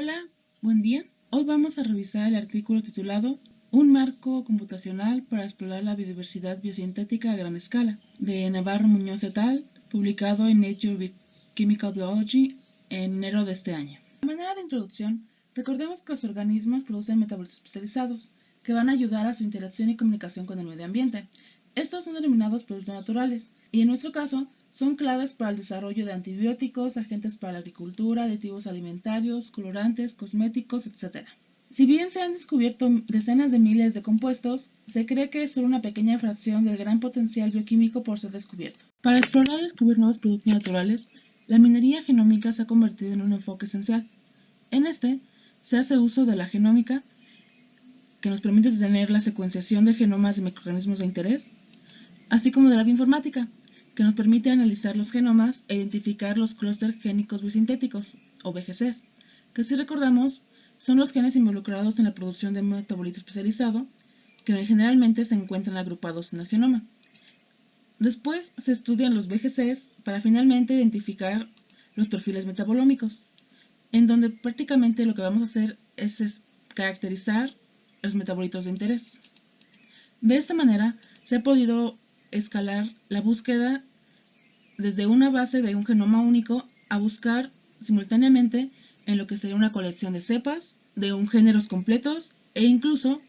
Hola, buen día. Hoy vamos a revisar el artículo titulado Un marco computacional para explorar la biodiversidad biosintética a gran escala, de Navarro Muñoz et al., publicado en Nature Chemical Biology en enero de este año. De manera de introducción, recordemos que los organismos producen metabolitos especializados, que van a ayudar a su interacción y comunicación con el medio ambiente. Estos son denominados productos naturales, y en nuestro caso, son claves para el desarrollo de antibióticos, agentes para la agricultura, aditivos alimentarios, colorantes, cosméticos, etc. Si bien se han descubierto decenas de miles de compuestos, se cree que es solo una pequeña fracción del gran potencial bioquímico por ser descubierto. Para explorar y descubrir nuevos productos naturales, la minería genómica se ha convertido en un enfoque esencial. En este, se hace uso de la genómica, que nos permite tener la secuenciación de genomas de microorganismos de interés, así como de la bioinformática, que nos permite analizar los genomas e identificar los clústeres génicos biosintéticos, o BGCs, que si recordamos son los genes involucrados en la producción de un metabolito especializado, que generalmente se encuentran agrupados en el genoma. Después se estudian los BGCs para finalmente identificar los perfiles metabolómicos, en donde prácticamente lo que vamos a hacer es caracterizar los metabolitos de interés. De esta manera se ha podido escalar la búsqueda desde una base de un genoma único a buscar simultáneamente en lo que sería una colección de cepas, de un géneros completos e incluso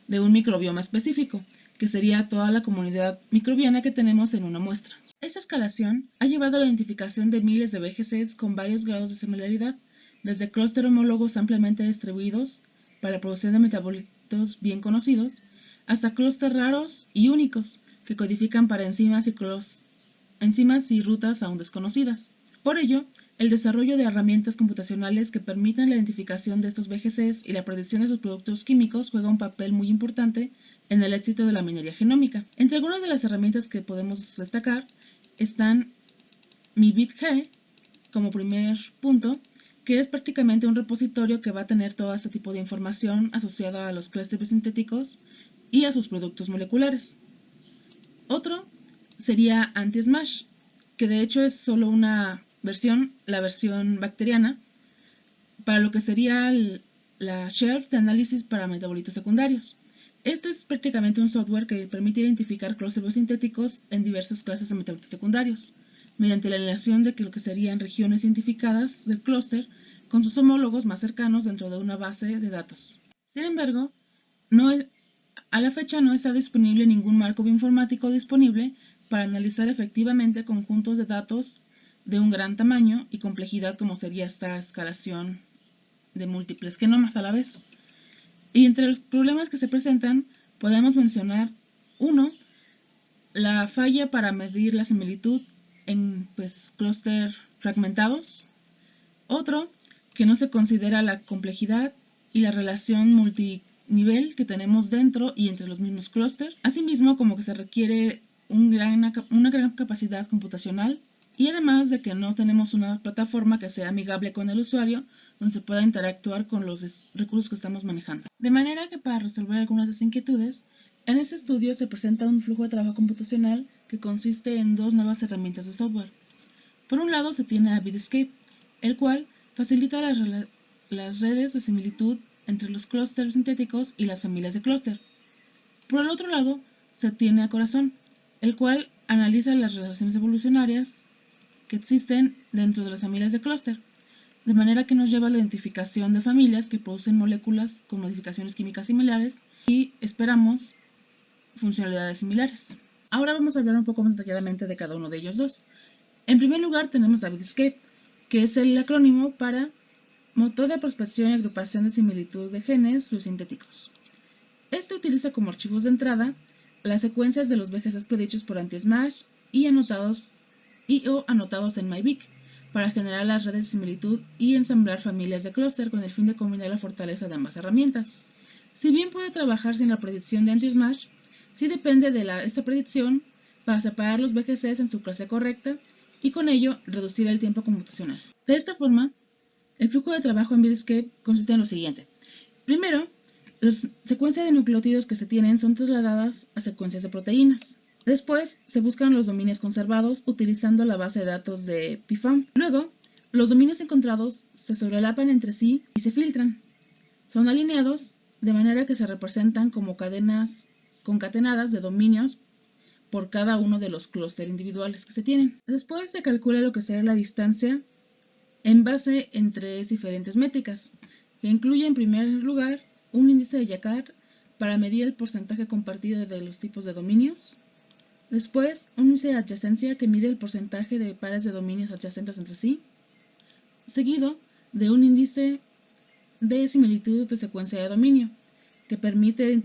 de un microbioma específico, que sería toda la comunidad microbiana que tenemos en una muestra. Esta escalación ha llevado a la identificación de miles de BGCs con varios grados de similaridad, desde clústeres homólogos ampliamente distribuidos para la producción de metabolitos bien conocidos, hasta clústeres raros y únicos, que codifican para enzimas y rutas aún desconocidas. Por ello, el desarrollo de herramientas computacionales que permitan la identificación de estos BGCs y la predicción de sus productos químicos juega un papel muy importante en el éxito de la minería genómica. Entre algunas de las herramientas que podemos destacar están MiBitG como primer punto, que es prácticamente un repositorio que va a tener todo este tipo de información asociada a los clústeres sintéticos y a sus productos moleculares. Otro sería Anti-Smash, que de hecho es solo una versión, la versión bacteriana, para lo que sería la shelf de análisis para metabolitos secundarios. Este es prácticamente un software que permite identificar clústeres sintéticos en diversas clases de metabolitos secundarios, mediante la alineación de lo que serían regiones identificadas del clúster con sus homólogos más cercanos dentro de una base de datos. Sin embargo, a la fecha no está disponible ningún marco bioinformático disponible para analizar efectivamente conjuntos de datos de un gran tamaño y complejidad como sería esta escalación de múltiples genomas a la vez. Y entre los problemas que se presentan podemos mencionar uno, la falla para medir la similitud en clústeres fragmentados. Otro, que no se considera la complejidad y la relación multinivel que tenemos dentro y entre los mismos clústeres, asimismo como que se requiere una gran capacidad computacional y además de que no tenemos una plataforma que sea amigable con el usuario donde se pueda interactuar con los recursos que estamos manejando. De manera que para resolver algunas de esas inquietudes, en este estudio se presenta un flujo de trabajo computacional que consiste en dos nuevas herramientas de software. Por un lado se tiene a Vidscape, el cual facilita las redes de similitud entre los clústeres sintéticos y las familias de clúster. Por el otro lado se tiene a Corazón, el cual analiza las relaciones evolucionarias que existen dentro de las familias de clúster, de manera que nos lleva a la identificación de familias que producen moléculas con modificaciones químicas similares y esperamos funcionalidades similares. Ahora vamos a hablar un poco más detalladamente de cada uno de ellos dos. En primer lugar tenemos a Vidscape, que es el acrónimo para Motor de Prospección y Agrupación de Similitud de Genes Biosintéticos. Este utiliza como archivos de entrada las secuencias de los BGCs predichos por Anti-Smash y anotados en MyBic para generar las redes de similitud y ensamblar familias de clúster con el fin de combinar la fortaleza de ambas herramientas. Si bien puede trabajar sin la predicción de Anti-Smash, sí depende de esta predicción para separar los BGCs en su clase correcta y con ello reducir el tiempo computacional. De esta forma, el flujo de trabajo en Vidscape consiste en lo siguiente. Primero, las secuencias de nucleótidos que se tienen son trasladadas a secuencias de proteínas. Después, se buscan los dominios conservados utilizando la base de datos de PFAM. Luego, Los dominios encontrados se sobrelapan entre sí y se filtran. Son alineados de manera que se representan como cadenas concatenadas de dominios por cada uno de los clústeres individuales que se tienen. Después se calcula lo que será la distancia en base en tres diferentes métricas, que incluye en primer lugar un índice de Jaccard para medir el porcentaje compartido de los tipos de dominios. Después, un índice de adyacencia que mide el porcentaje de pares de dominios adyacentes entre sí, seguido de un índice de similitud de secuencia de dominio, que permite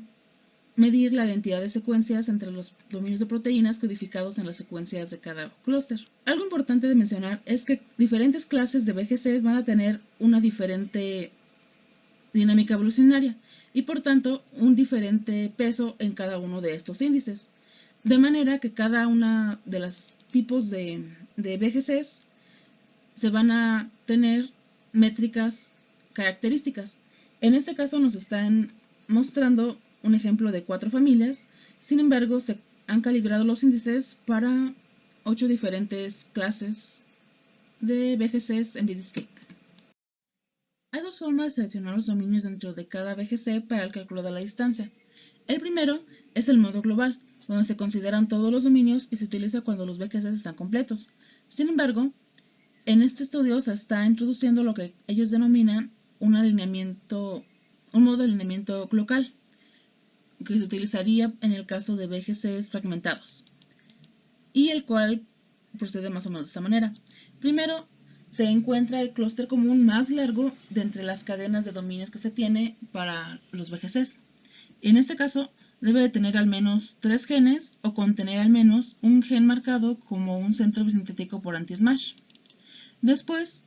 medir la identidad de secuencias entre los dominios de proteínas codificados en las secuencias de cada clúster. Algo importante de mencionar es que diferentes clases de VGCs van a tener una diferente dinámica evolucionaria y por tanto un diferente peso en cada uno de estos índices. De manera que cada una de los tipos de VGCs se van a tener métricas características. En este caso nos están mostrando un ejemplo de 4 familias, sin embargo se han calibrado los índices para 8 diferentes clases de VGCs en Vidscape. Hay dos formas de seleccionar los dominios dentro de cada VGC para el cálculo de la distancia. El primero es el modo global, donde se consideran todos los dominios y se utiliza cuando los VGCs están completos. Sin embargo, en este estudio se está introduciendo lo que ellos denominan un modo de alineamiento local, que se utilizaría en el caso de VGCs fragmentados, y el cual procede más o menos de esta manera. Primero, se encuentra el clúster común más largo de entre las cadenas de dominios que se tiene para los VGCs. En este caso, debe de tener al menos 3 genes o contener al menos un gen marcado como un centro bisintético por anti-smash. Después,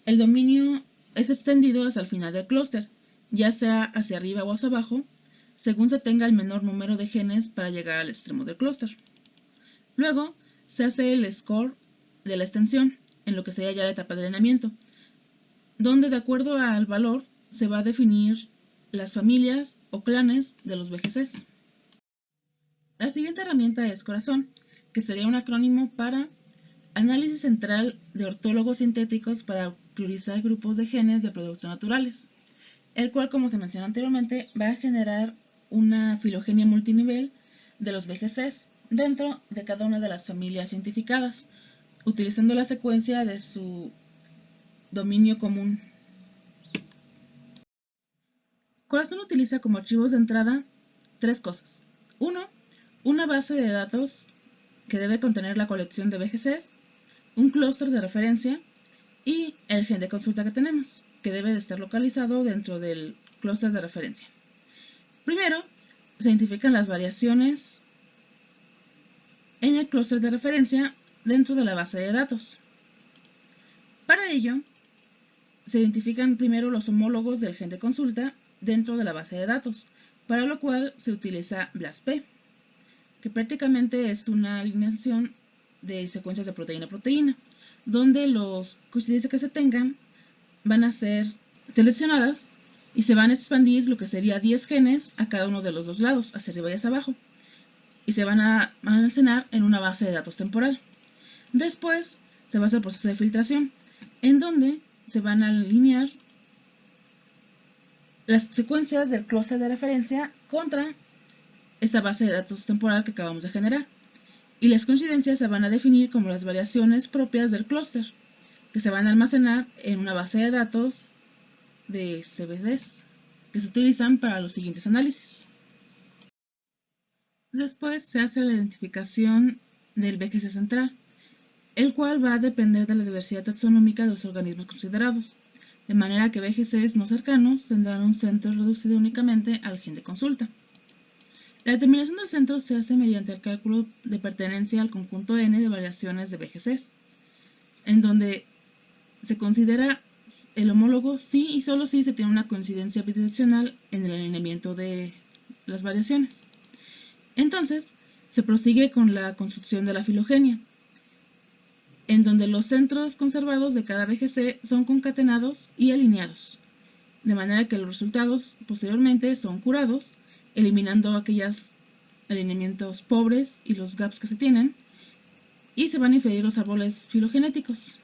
el dominio es extendido hasta el final del clúster, ya sea hacia arriba o hacia abajo, según se tenga el menor número de genes para llegar al extremo del clúster. Luego, se hace el score de la extensión, en lo que sería ya la etapa de alineamiento, donde de acuerdo al valor se va a definir las familias o clanes de los VGCs. La siguiente herramienta es Corazón, que sería un acrónimo para Análisis Central de Ortólogos Sintéticos para priorizar grupos de genes de productos naturales, el cual, como se mencionó anteriormente, va a generar una filogenia multinivel de los VGCs dentro de cada una de las familias identificadas, utilizando la secuencia de su dominio común. Corazón utiliza como archivos de entrada 3 cosas. 1. Una base de datos que debe contener la colección de VGCs, un clúster de referencia y el gen de consulta que tenemos, que debe de estar localizado dentro del clúster de referencia. Primero, se identifican las variaciones en el clúster de referencia dentro de la base de datos. Para ello, se identifican primero los homólogos del gen de consulta dentro de la base de datos, para lo cual se utiliza BLASTP, que prácticamente es una alineación de secuencias de proteína a proteína, donde los coincidencias que se tengan van a ser seleccionadas y se van a expandir lo que sería 10 genes a cada uno de los dos lados, hacia arriba y hacia abajo, y se van a almacenar en una base de datos temporal. Después se va a hacer el proceso de filtración, en donde se van a alinear las secuencias del clúster de referencia contra esta base de datos temporal que acabamos de generar. Y las coincidencias se van a definir como las variaciones propias del clúster, que se van a almacenar en una base de datos de CVDs, que se utilizan para los siguientes análisis. Después se hace la identificación del VGC central, el cual va a depender de la diversidad taxonómica de los organismos considerados, de manera que VGCs no cercanos tendrán un centro reducido únicamente al gen de consulta. La determinación del centro se hace mediante el cálculo de pertenencia al conjunto N de variaciones de VGCs, en donde se considera el homólogo si y solo si se tiene una coincidencia bidireccional en el alineamiento de las variaciones. Entonces, se prosigue con la construcción de la filogenia, en donde los centros conservados de cada VGC son concatenados y alineados, de manera que los resultados posteriormente son curados, eliminando aquellos alineamientos pobres y los gaps que se tienen, y se van a inferir los árboles filogenéticos.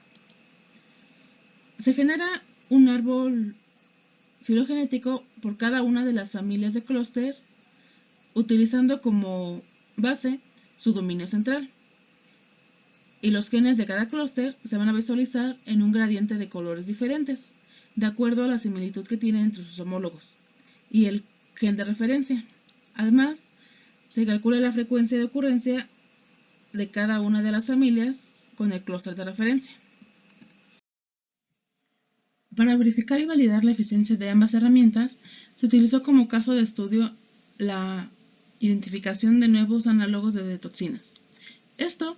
Se genera un árbol filogenético por cada una de las familias de clúster, utilizando como base su dominio central. Y los genes de cada clúster se van a visualizar en un gradiente de colores diferentes, de acuerdo a la similitud que tienen entre sus homólogos y el gen de referencia. Además, se calcula la frecuencia de ocurrencia de cada una de las familias con el clúster de referencia. Para verificar y validar la eficiencia de ambas herramientas, se utilizó como caso de estudio la identificación de nuevos análogos de detoxinas. Esto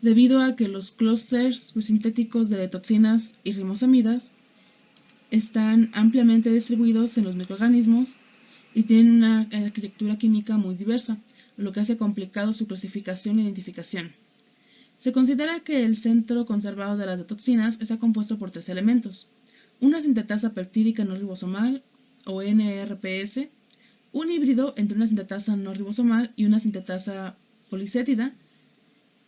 debido a que los clústeres sintéticos de detoxinas y ribosamidas están ampliamente distribuidos en los microorganismos y tienen una arquitectura química muy diversa, lo que hace complicado su clasificación e identificación. Se considera que el centro conservado de las detoxinas está compuesto por 3 elementos: una sintetasa peptídica no ribosomal, o NRPS, un híbrido entre una sintetasa no ribosomal y una sintetasa policéptida,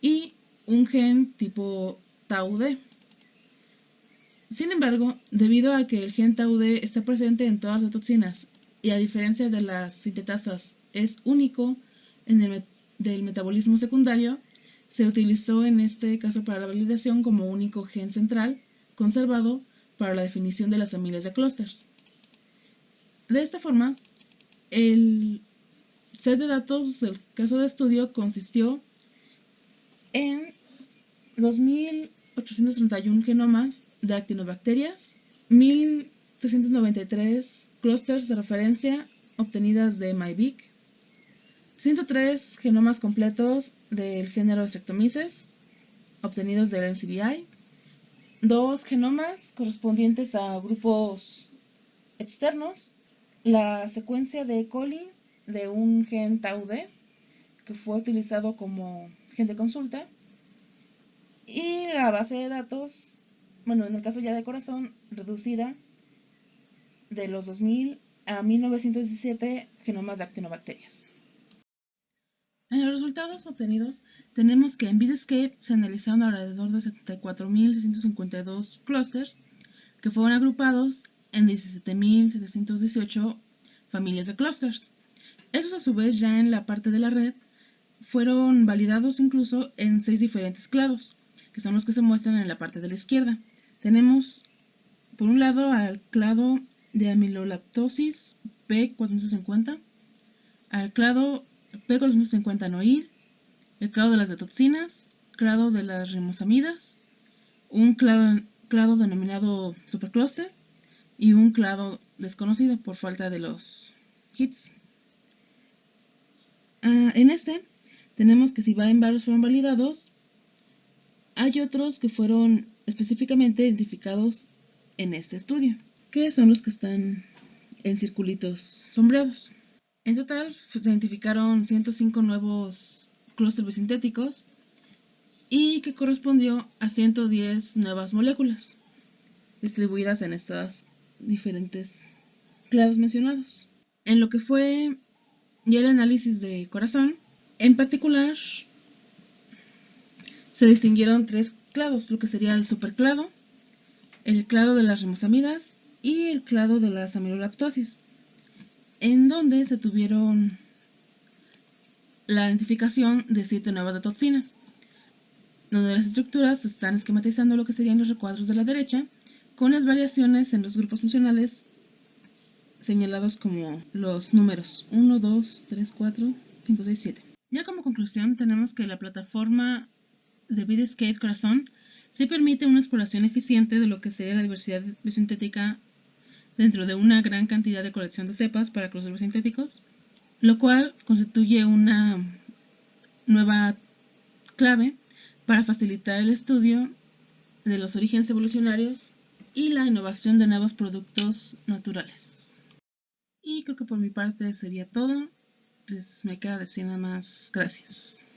y un gen tipo Tau-D. Sin embargo, debido a que el gen Tau-D está presente en todas las detoxinas y a diferencia de las sintetasas es único en el del metabolismo secundario, se utilizó en este caso para la validación como único gen central conservado para la definición de las familias de clústeres. De esta forma, el set de datos del caso de estudio consistió en 2.831 genomas de actinobacterias, 1.393 clústeres de referencia obtenidas de MyBic, 103 genomas completos del género Streptomyces obtenidos del NCBI, 2 genomas correspondientes a grupos externos, la secuencia de E. coli de un gen Tau-D que fue utilizado como gen de consulta, y la base de datos, bueno, en el caso ya de corazón, reducida de los 2000 a 1917 genomas de actinobacterias. En los resultados obtenidos tenemos que en Vidscape se analizaron alrededor de 74.652 clústeres que fueron agrupados en 17.718 familias de clústeres. Estos a su vez ya en la parte de la red fueron validados incluso en 6 diferentes clados, que son los que se muestran en la parte de la izquierda. Tenemos por un lado al clado de amilolactosis P450, al clado P450 noir, el clado de las detoxinas, clado de las ribosamidas, un clado denominado supercluster y un clado desconocido por falta de los hits. En este tenemos que si varios fueron validados, hay otros que fueron específicamente identificados en este estudio, que son los que están en circulitos sombreados. En total se identificaron 105 nuevos clústeres sintéticos y que correspondió a 110 nuevas moléculas distribuidas en estos diferentes clados mencionados. En lo que fue ya el análisis de corazón, en particular se distinguieron 3 clados, lo que sería el superclado, el clado de las ribosamidas y el clado de las amilolactosis, en donde se tuvieron la identificación de 7 nuevas detoxinas, donde las estructuras se están esquematizando lo que serían los recuadros de la derecha, con las variaciones en los grupos funcionales señalados como los números 1, 2, 3, 4, 5, 6, 7. Ya como conclusión tenemos que la plataforma de Vidscape Corazón sí permite una exploración eficiente de lo que sería la diversidad biosintética dentro de una gran cantidad de colección de cepas para clústeres sintéticos, lo cual constituye una nueva clave para facilitar el estudio de los orígenes evolucionarios y la innovación de nuevos productos naturales. Y creo que por mi parte sería todo. Pues me queda decir nada más gracias.